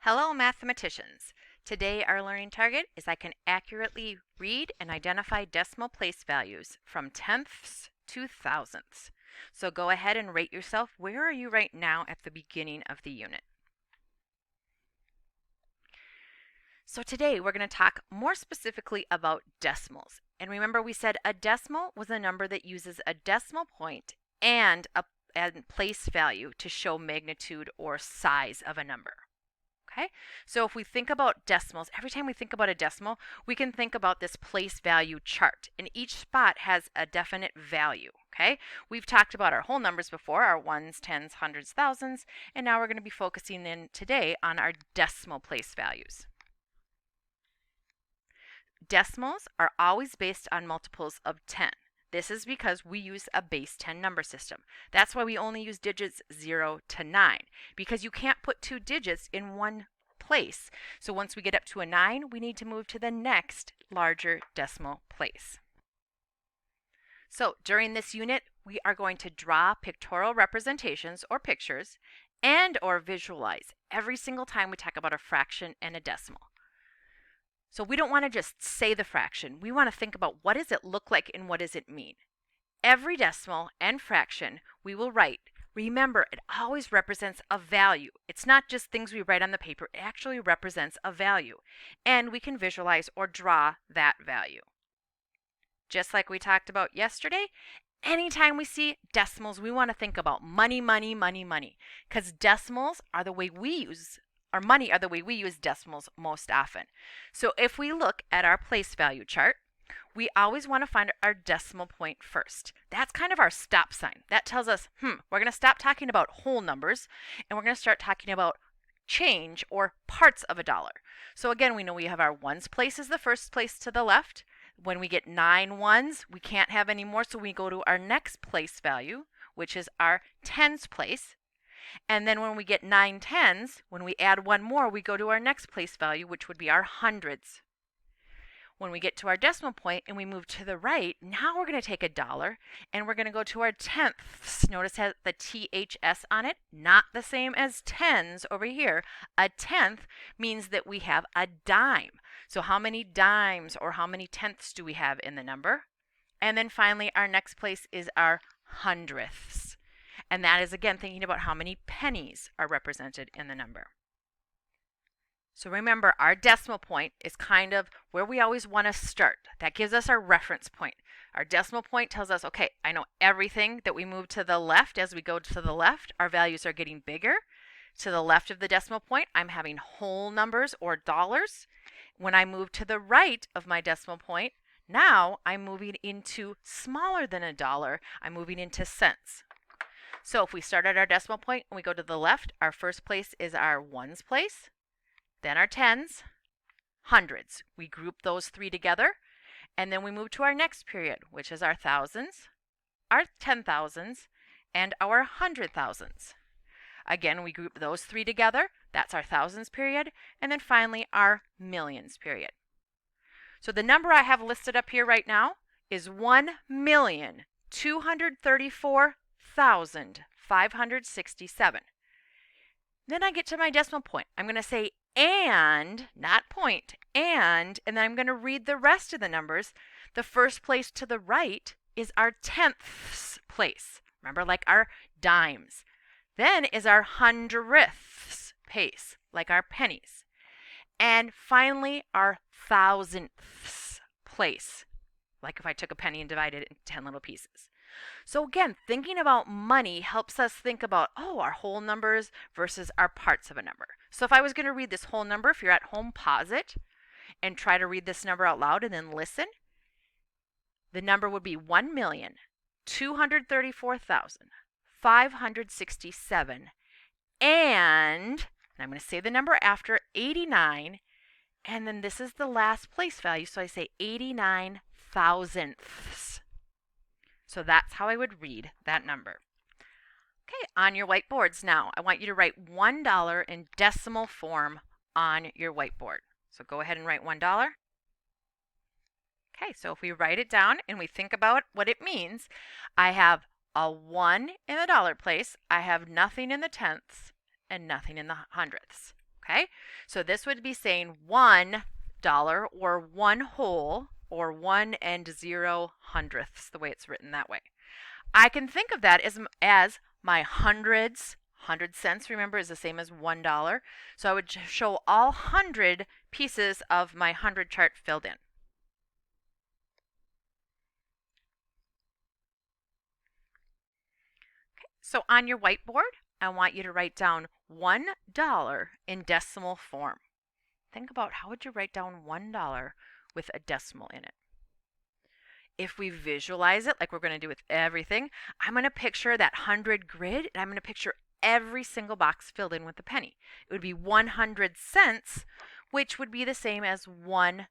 Hello, mathematicians. Today our learning target is I can accurately read and identify decimal place values from tenths to thousandths. So go ahead and rate yourself. Where are you right now at the beginning of the unit? So today we're going to talk more specifically about decimals. And remember we said a decimal was a number that uses a decimal point and a place value to show magnitude or size of a number. Okay, so if we think about decimals, every time we think about a decimal, we can think about this place value chart, and each spot has a definite value. Okay, we've talked about our whole numbers before, our ones, tens, hundreds, thousands, and now we're going to be focusing in today on our decimal place values. Decimals are always based on multiples of 10. This is because we use a base 10 number system. That's why we only use digits 0 to 9, because you can't put two digits in one place. So once we get up to a 9, we need to move to the next larger decimal place. So during this unit, we are going to draw pictorial representations or pictures and or visualize every single time we talk about a fraction and a decimal. So we don't want to just say the fraction. We want to think about what does it look like and what does it mean. Every decimal and fraction we will write. Remember, it always represents a value. It's not just things we write on the paper. It actually represents a value. And we can visualize or draw that value. Just like we talked about yesterday, anytime we see decimals, we want to think about money, money, money, money. Because decimals are the way we use money are the way we use decimals most often. So if we look at our place value chart, we always want to find our decimal point first. That's kind of our stop sign. That tells us, we're going to stop talking about whole numbers and we're going to start talking about change or parts of a dollar. So again, we know we have our ones place is the first place to the left. When we get 9 ones, we can't have any more, so we go to our next place value, which is our tens place. And then when we get 9 tens, when we add one more, we go to our next place value, which would be our hundreds. When we get to our decimal point and we move to the right, now we're going to take a dollar and we're going to go to our tenths. Notice it has the THS on it, not the same as tens over here. A tenth means that we have a dime. So how many dimes or how many tenths do we have in the number? And then finally, our next place is our hundredths. And that is, again, thinking about how many pennies are represented in the number. So remember, our decimal point is kind of where we always want to start. That gives us our reference point. Our decimal point tells us, okay, I know everything that we move to the left. As we go to the left, our values are getting bigger. To the left of the decimal point, I'm having whole numbers or dollars. When I move to the right of my decimal point, now I'm moving into smaller than a dollar. I'm moving into cents. So if we start at our decimal point and we go to the left, our first place is our ones place, then our tens, hundreds. We group those three together, and then we move to our next period, which is our thousands, our 10,000s, and our 100,000s. Again, we group those three together. That's our thousands period, and then finally our millions period. So the number I have listed up here right now is 1,234,567. Then I get to my decimal point. I'm going to say and, not point, and then I'm going to read the rest of the numbers. The first place to the right is our tenths place. Remember, like our dimes. Then is our hundredths place, like our pennies. And finally, our thousandths place, like if I took a penny and divided it into 10 little pieces. So again, thinking about money helps us think about, our whole numbers versus our parts of a number. So if I was going to read this whole number, if you're at home, pause it and try to read this number out loud and then listen. The number would be 1,234,567 and I'm going to say the number after 89, and then this is the last place value, so I say 89 thousandths. So that's how I would read that number. Okay, on your whiteboards now, I want you to write $1 in decimal form on your whiteboard. So go ahead and write $1. Okay, so if we write it down and we think about what it means, I have a 1 in the dollar place, I have nothing in the tenths, and nothing in the hundredths. Okay, so this would be saying $1 or 1 whole or 1 and 0 hundredths, the way it's written that way. I can think of that as my hundreds. 100 cents, remember, is the same as $1. So I would show all 100 pieces of my 100 chart filled in. Okay, so on your whiteboard, I want you to write down $1 in decimal form. Think about how would you write down $1 with a decimal in it. If we visualize it like we're going to do with everything, I'm going to picture that 100 grid, and I'm going to picture every single box filled in with a penny. It would be 100 cents, which would be the same as $1.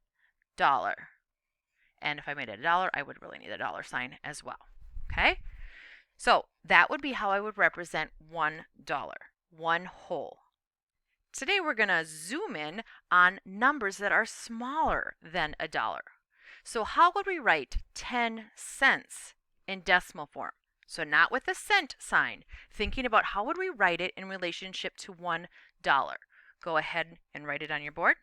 And if I made it a dollar, I would really need a dollar sign as well. Okay? So that would be how I would represent $1, 1 whole. Today we're going to zoom in on numbers that are smaller than a dollar. So how would we write 10 cents in decimal form? So not with a cent sign, thinking about how would we write it in relationship to $1. Go ahead and write it on your board.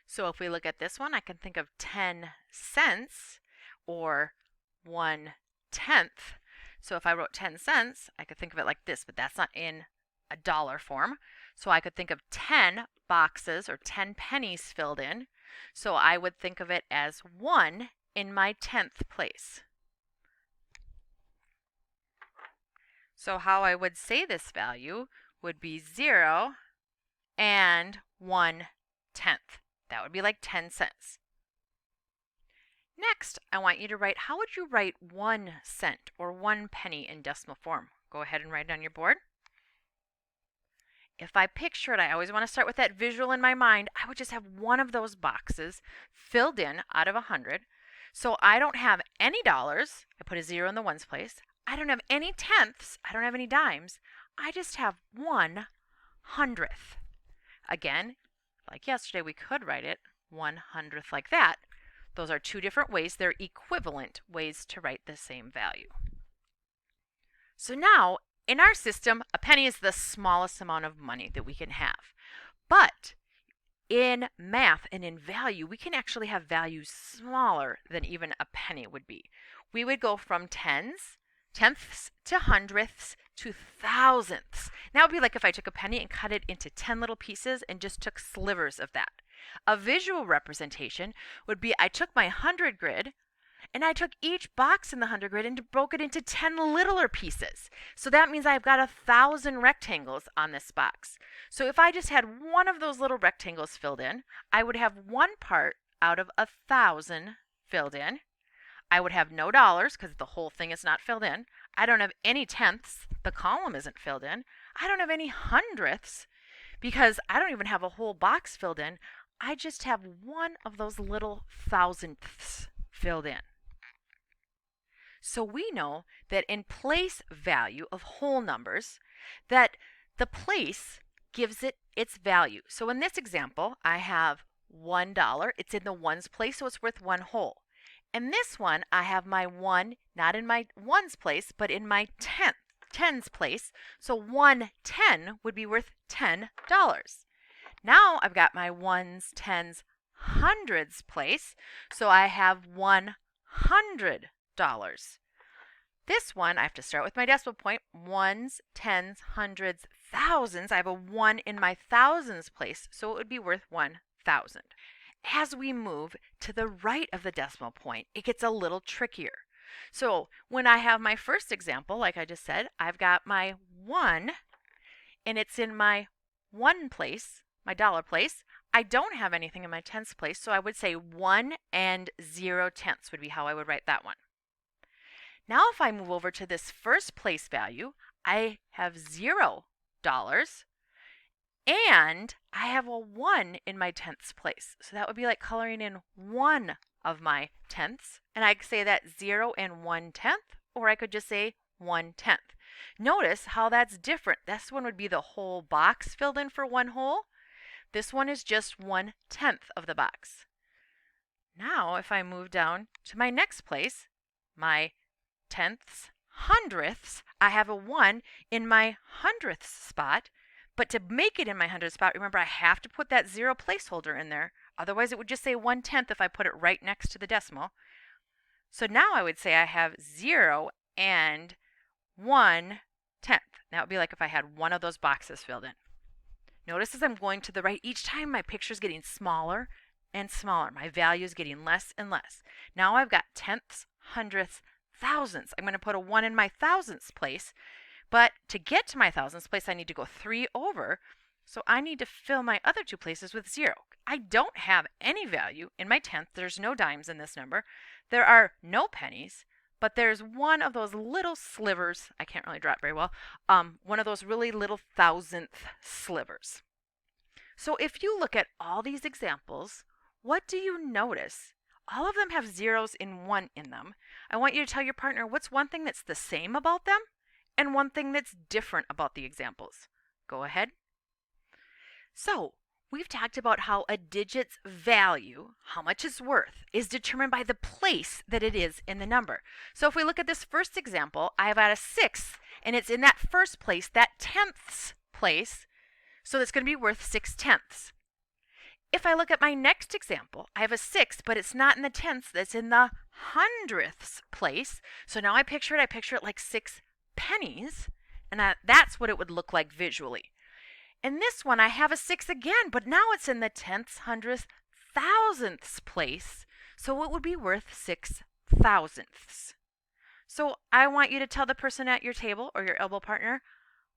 So if we look at this one, I can think of 10 cents or 1/10. So if I wrote 10 cents, I could think of it like this, but that's not in a dollar form. So I could think of 10 boxes or 10 pennies filled in. So I would think of it as 1 in my 10th place. So how I would say this value would be 0 and 1/10. That would be like 10 cents. Next, I want you to write, how would you write 1 cent or 1 penny in decimal form? Go ahead and write it on your board. If I picture it, I always want to start with that visual in my mind. I would just have one of those boxes filled in out of 100. So I don't have any dollars. I put a 0 in the ones place. I don't have any tenths. I don't have any dimes. I just have 1/100th. Again, like yesterday, we could write it 1/100th like that. Those are two different ways. They're equivalent ways to write the same value. So now, in our system, a penny is the smallest amount of money that we can have. But in math and in value, we can actually have values smaller than even a penny would be. We would go from tenths to hundredths to thousandths. Now it would be like if I took a penny and cut it into 10 little pieces and just took slivers of that. A visual representation would be I took my 100 grid and I took each box in the 100 grid and broke it into 10 littler pieces. So that means I've got 1,000 rectangles on this box. So if I just had one of those little rectangles filled in, I would have one part out of 1,000 filled in. I would have no dollars because the whole thing is not filled in. I don't have any tenths. The column isn't filled in. I don't have any hundredths because I don't even have a whole box filled in. I just have one of those little thousandths filled in. So we know that in place value of whole numbers, that the place gives it its value. So in this example, I have $1. It's in the ones place, so it's worth 1 whole. In this one, I have my 1 not in my ones place, but in my tens place. So 1/10 would be worth $10. Now I've got my ones, tens, hundreds place, so I have $100. This one, I have to start with my decimal point. Ones, tens, hundreds, thousands. I have a 1 in my thousands place, so it would be worth 1,000. As we move to the right of the decimal point, it gets a little trickier. So when I have my first example, like I just said, I've got my 1, and it's in my 1 place, my dollar place. I don't have anything in my tenths place, so I would say 1 and 0/10 would be how I would write that one. Now if I move over to this first place value, I have $0, and I have a 1 in my tenths place. So that would be like coloring in 1 of my tenths, and I could say that 0 and 1/10, or I could just say 1/10. Notice how that's different. This one would be the whole box filled in for 1 whole. This one is just 1/10 of the box. Now if I move down to my next place, my tenths, hundredths, I have a 1 in my hundredths spot, But to make it in my hundredth spot, remember I have to put that 0 placeholder in there. Otherwise, it would just say 1/10 if I put it right next to the decimal. So now I would say I have 0 and 1/10. That would be like if I had one of those boxes filled in. Notice as I'm going to the right, each time my picture is getting smaller and smaller. My value is getting less and less. Now I've got tenths, hundredths, thousandths. I'm going to put a 1 in my thousandths place. But to get to my thousandths place, I need to go 3 over. So I need to fill my other 2 places with 0. I don't have any value in my tenth. There's no dimes in this number. There are no pennies. But there's one of those little slivers. I can't really draw it very well. One of those really little thousandth slivers. So if you look at all these examples, what do you notice? All of them have zeros and 1 in them. I want you to tell your partner what's one thing that's the same about them and one thing that's different about the examples. Go ahead. So we've talked about how a digit's value, how much it's worth, is determined by the place that it is in the number. So if we look at this first example, I've got a 6, and it's in that first place, that tenths place, so that's going to be worth 6/10. If I look at my next example, I have a 6, but it's not in the tenths, that's in the hundredths place. So now I picture it like 6 pennies, and that's what it would look like visually. In this one, I have a 6 again, but now it's in the tenths, hundredths, thousandths place, so it would be worth 6/1000ths. So I want you to tell the person at your table or your elbow partner,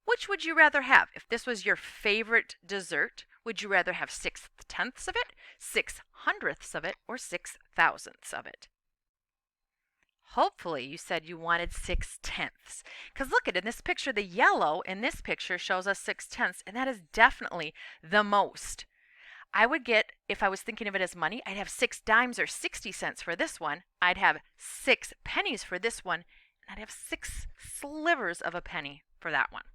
which would you rather have? If this was your favorite dessert, would you rather have 6/10ths of it, 6/100ths of it, or 6/1000ths of it? Hopefully you said you wanted 6/10ths. Because look at it, in this picture, the yellow in this picture shows us 6/10ths, and that is definitely the most. I would get, if I was thinking of it as money, I'd have 6 dimes or 60 cents for this one. I'd have 6 pennies for this one, and I'd have 6 slivers of a penny for that one.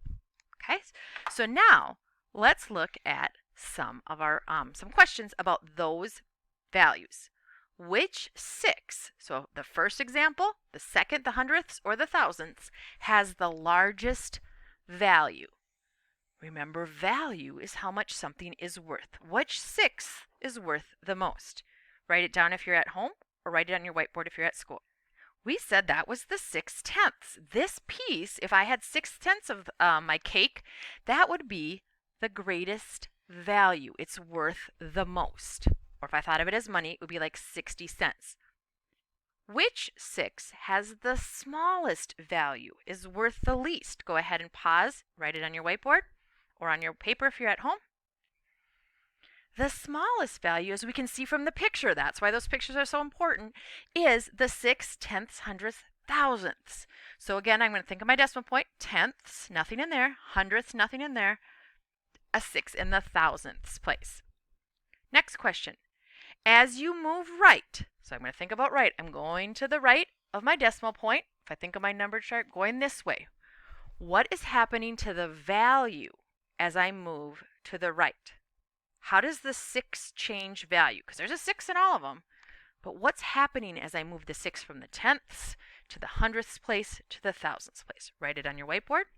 Okay, so now let's look at some of our some questions about those values. Which 6, so the first example, the second, the hundredths, or the thousandths, has the largest value? Remember, value is how much something is worth. Which 6 is worth the most? Write it down if you're at home, or write it on your whiteboard if you're at school. We said that was the 6/10. This piece, if I had 6/10 of my cake, that would be the greatest value. It's worth the most. Or if I thought of it as money, it would be like 60 cents. Which 6 has the smallest value, is worth the least? Go ahead and pause, write it on your whiteboard or on your paper if you're at home. The smallest value, as we can see from the picture, that's why those pictures are so important, is the 6/10ths, hundredths, thousandths. So again, I'm going to think of my decimal point, tenths, nothing in there, hundredths, nothing in there, a 6 in the thousandths place. Next question. As you move right, so I'm going to think about right, I'm going to the right of my decimal point. If I think of my number chart going this way, what is happening to the value as I move to the right? How does the 6 change value? Because there's a 6 in all of them, but what's happening as I move the 6 from the tenths to the hundredths place to the thousandths place? Write it on your whiteboard.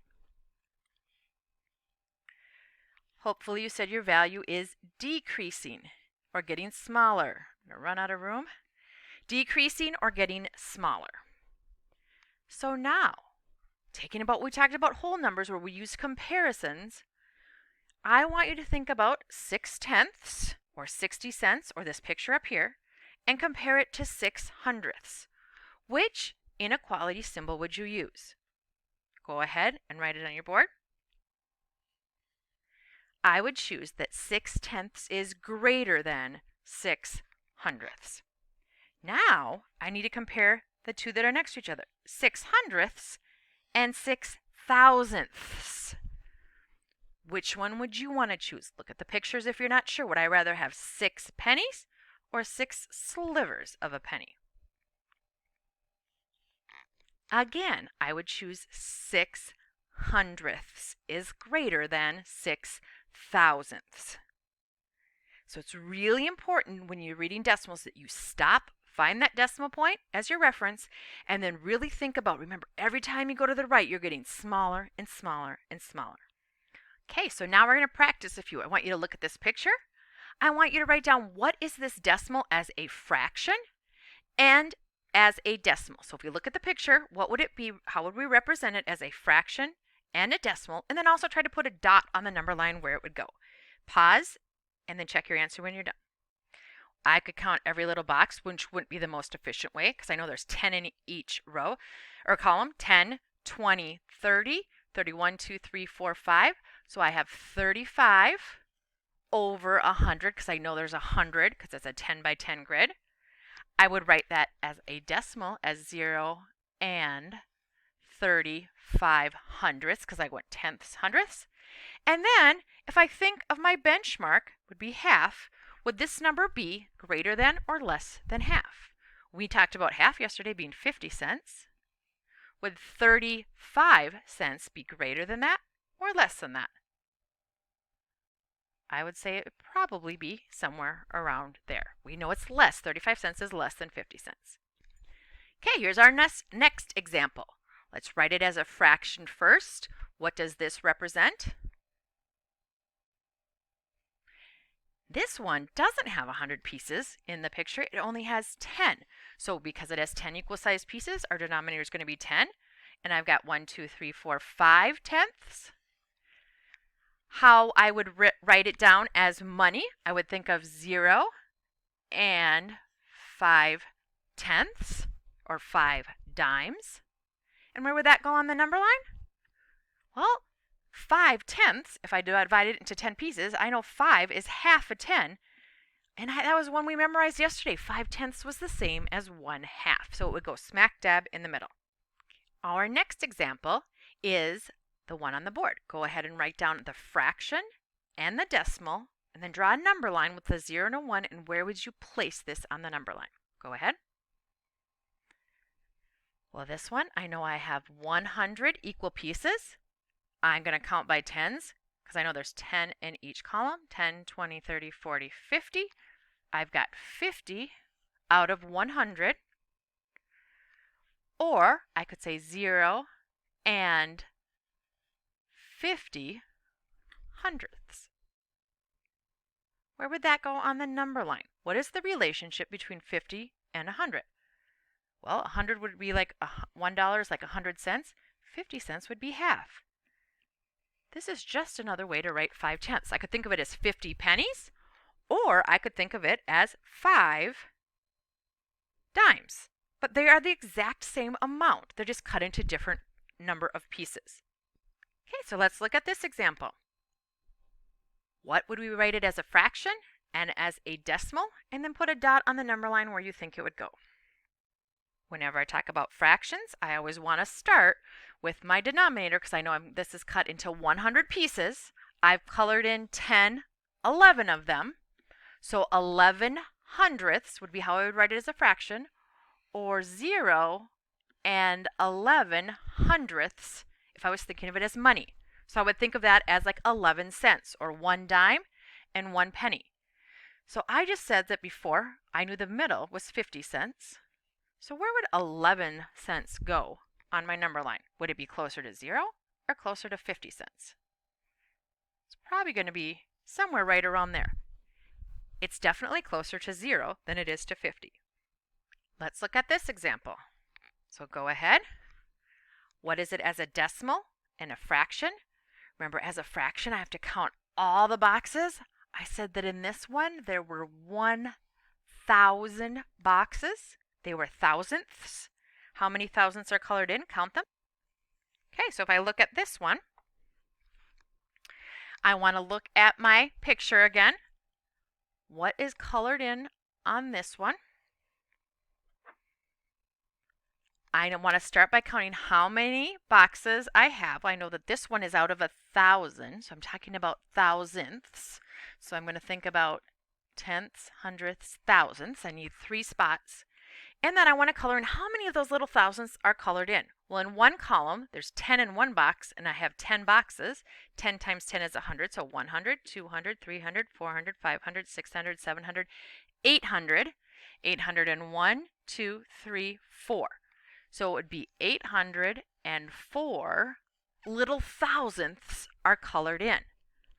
Hopefully you said your value is decreasing or getting smaller. I'm going to run out of room. Decreasing or getting smaller. So now, taking about what we talked about whole numbers where we use comparisons, I want you to think about 6/10ths or 60 cents or this picture up here and compare it to 6/100ths. Which inequality symbol would you use? Go ahead and write it on your board. I would choose that 6/10ths is greater than 6/100ths. Now, I need to compare the two that are next to each other, 6/100ths and 6/1000ths. Which one would you want to choose? Look at the pictures if you're not sure. Would I rather have 6 pennies or 6 slivers of a penny? Again, I would choose 6/100ths is greater than 6/1000ths. So it's really important when you're reading decimals that you stop, find that decimal point as your reference, and then really think about, remember, every time you go to the right, you're getting smaller and smaller and smaller. Okay, so now we're going to practice a few. I want you to look at this picture. I want you to write down what is this decimal as a fraction and as a decimal. So if we look at the picture, what would it be? How would we represent it as a fraction and a decimal? And then also try to put a dot on the number line where it would go. Pause and then check your answer when you're done. I could count every little box, which wouldn't be the most efficient way because I know there's 10 in each row or column. 10, 20, 30, 31, 2, 3, 4, 5. So I have 35 over 100 because I know there's 100 because it's a 10 by 10 grid. I would write that as a decimal as 0 and 35 hundredths because I went tenths, hundredths. And then if I think of my benchmark would be half, would this number be greater than or less than half? We talked about half yesterday being 50 cents. Would 35 cents be greater than that or less than that? I would say it would probably be somewhere around there. We know it's less. 35 cents is less than 50 cents. Okay, here's our next example. Let's write it as a fraction first. What does this represent? This one doesn't have 100 pieces in the picture. It only has 10. So because it has 10 equal sized pieces, our denominator is going to be 10. And I've got 1, 2, 3, 4, 5 tenths. How I would write it down as money, I would think of 0 and 5 tenths or 5 dimes. And where would that go on the number line? Well, 5 tenths, if I divide it into 10 pieces, I know 5 is half a 10. And that was one we memorized yesterday. 5 tenths was the same as 1 half. So it would go smack dab in the middle. Our next example is the one on the board. Go ahead and write down the fraction and the decimal, and then draw a number line with a 0 and a 1, and where would you place this on the number line? Go ahead. Well, this one, I know I have 100 equal pieces. I'm going to count by tens because I know there's 10 in each column. 10, 20, 30, 40, 50. I've got 50 out of 100. Or I could say 0 and 50 hundredths. Where would that go on the number line? What is the relationship between 50 and 100? Well, 100 would be like $1 is like 100 cents. 50 cents would be half. This is just another way to write 5 tenths. I could think of it as 50 pennies, or I could think of it as 5 dimes. But they are the exact same amount. They're just cut into different number of pieces. Okay, so let's look at this example. What would we write it as a fraction and as a decimal, and then put a dot on the number line where you think it would go? Whenever I talk about fractions, I always want to start with my denominator because I know this is cut into 100 pieces. I've colored in 10, 11 of them. So 11 hundredths would be how I would write it as a fraction, or 0 and 11 hundredths if I was thinking of it as money. So I would think of that as like 11 cents or 1 dime and 1 penny. So I just said that before I knew the middle was 50 cents. So where would 11 cents go on my number line? Would it be closer to 0 or closer to 50 cents? It's probably going to be somewhere right around there. It's definitely closer to 0 than it is to 50. Let's look at this example. So go ahead. What is it as a decimal and a fraction? Remember, as a fraction, I have to count all the boxes. I said that in this one, there were 1,000 boxes. They were thousandths. How many thousandths are colored in? Count them. Okay, so if I look at this one, I want to look at my picture again. What is colored in on this one? I want to start by counting how many boxes I have. I know that this one is out of 1,000, so I'm talking about thousandths. So I'm going to think about tenths, hundredths, thousandths. I need 3 spots. And then I want to color in how many of those little thousandths are colored in. Well, in one column, there's 10 in one box, and I have 10 boxes. 10 times 10 is 100, so 100, 200, 300, 400, 500, 600, 700, 800. 801, 2, 3, 4. So it would be 804 little thousandths are colored in.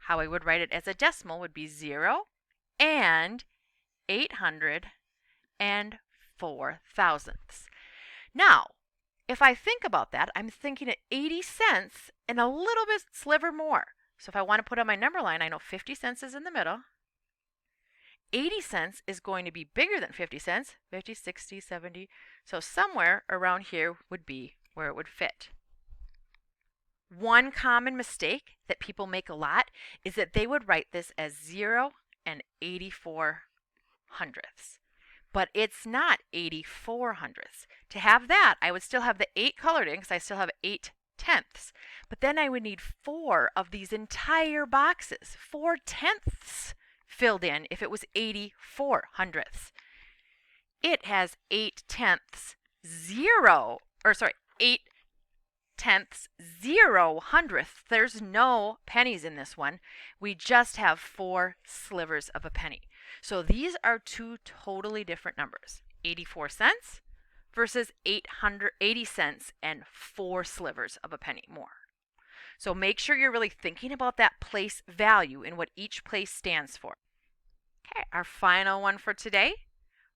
How I would write it as a decimal would be 0 and 804 thousandths. Now, if I think about that, I'm thinking at 80 cents and a little bit sliver more. So if I want to put on my number line, I know 50 cents is in the middle. 80 cents is going to be bigger than 50 cents, 50, 60, 70. So somewhere around here would be where it would fit. One common mistake that people make a lot is that they would write this as 0 and 84 hundredths. But it's not 84 hundredths. To have that, I would still have the 8 colored in because I still have 8 tenths. But then I would need 4 of these entire boxes, 4 tenths filled in if it was 84 hundredths. It has 8 tenths 8 tenths 0 hundredths. There's no pennies in this one. We just have 4 slivers of a penny. So these are two totally different numbers. 84 cents versus 880 cents and 4 slivers of a penny more. So make sure you're really thinking about that place value and what each place stands for. Okay, our final one for today.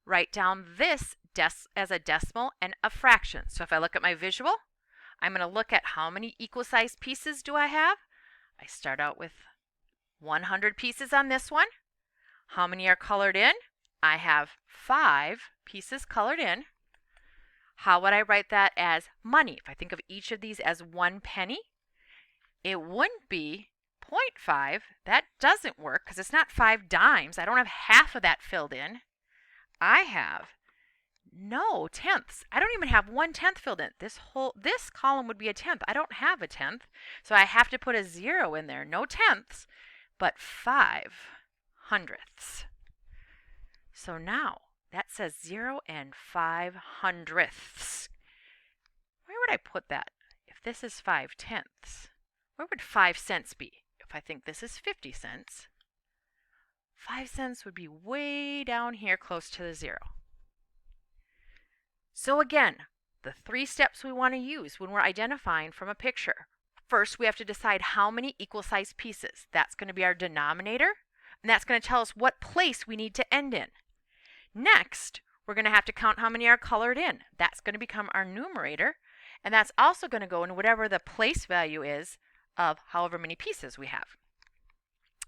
Write down this as a decimal and a fraction. So if I look at my visual, I'm going to look at how many equal-sized pieces do I have. I start out with 100 pieces on this one. How many are colored in? I have 5 pieces colored in. How would I write that as money? If I think of each of these as 1 penny, it wouldn't be 0.5. That doesn't work because it's not 5 dimes. I don't have half of that filled in. I have no tenths. I don't even have 1/10 filled in. This column would be a tenth. I don't have a tenth, so I have to put a 0 in there. No tenths, but 5 hundredths. So now that says 0 and 5 hundredths. Where would I put that? If this is 5 tenths, where would 5 cents be? If I think this is 50 cents, 5 cents would be way down here close to the 0. So again, the 3 steps we want to use when we're identifying from a picture. First, we have to decide how many equal-sized pieces. That's going to be our denominator, and that's going to tell us what place we need to end in. Next, we're going to have to count how many are colored in. That's going to become our numerator, and that's also going to go in whatever the place value is of however many pieces we have.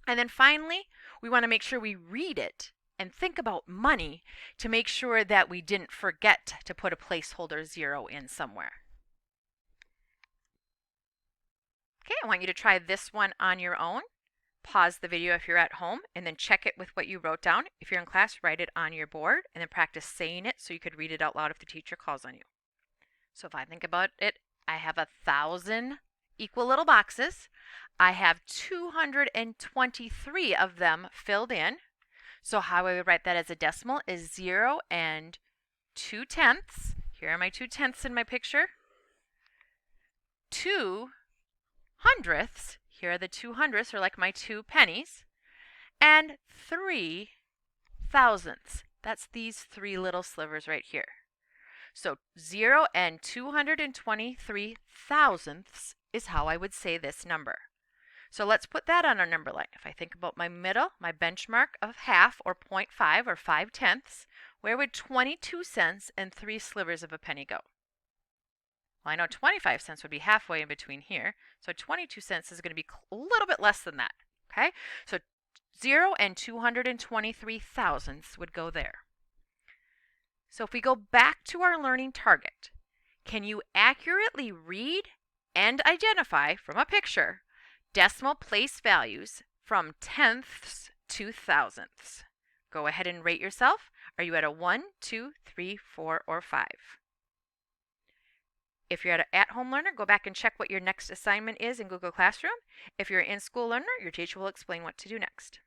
And then finally, we want to make sure we read it and think about money to make sure that we didn't forget to put a placeholder 0 in somewhere. Okay, I want you to try this one on your own. Pause the video if you're at home and then check it with what you wrote down. If you're in class, write it on your board and then practice saying it so you could read it out loud if the teacher calls on you. So if I think about it, I have 1,000 equal little boxes. I have 223 of them filled in. So how I would write that as a decimal is 0 and 2 tenths. Here are my 2 tenths in my picture. 2 hundredths. Here are the 2 hundredths, or like my 2 pennies. And 3 thousandths. That's these 3 little slivers right here. So 0 and 223 thousandths is how I would say this number. So let's put that on our number line. If I think about my middle, my benchmark of half or 0.5 or 5 tenths, where would 22 cents and 3 slivers of a penny go? Well, I know 25 cents would be halfway in between here, so 22 cents is going to be a little bit less than that. Okay, so 0 and 223 thousandths would go there. So if we go back to our learning target, can you accurately read and identify from a picture decimal place values from tenths to thousandths? Go ahead and rate yourself. Are you at a 1, 2, 3, 4, or 5? If you're an at-home learner, go back and check what your next assignment is in Google Classroom. If you're an in-school learner, your teacher will explain what to do next.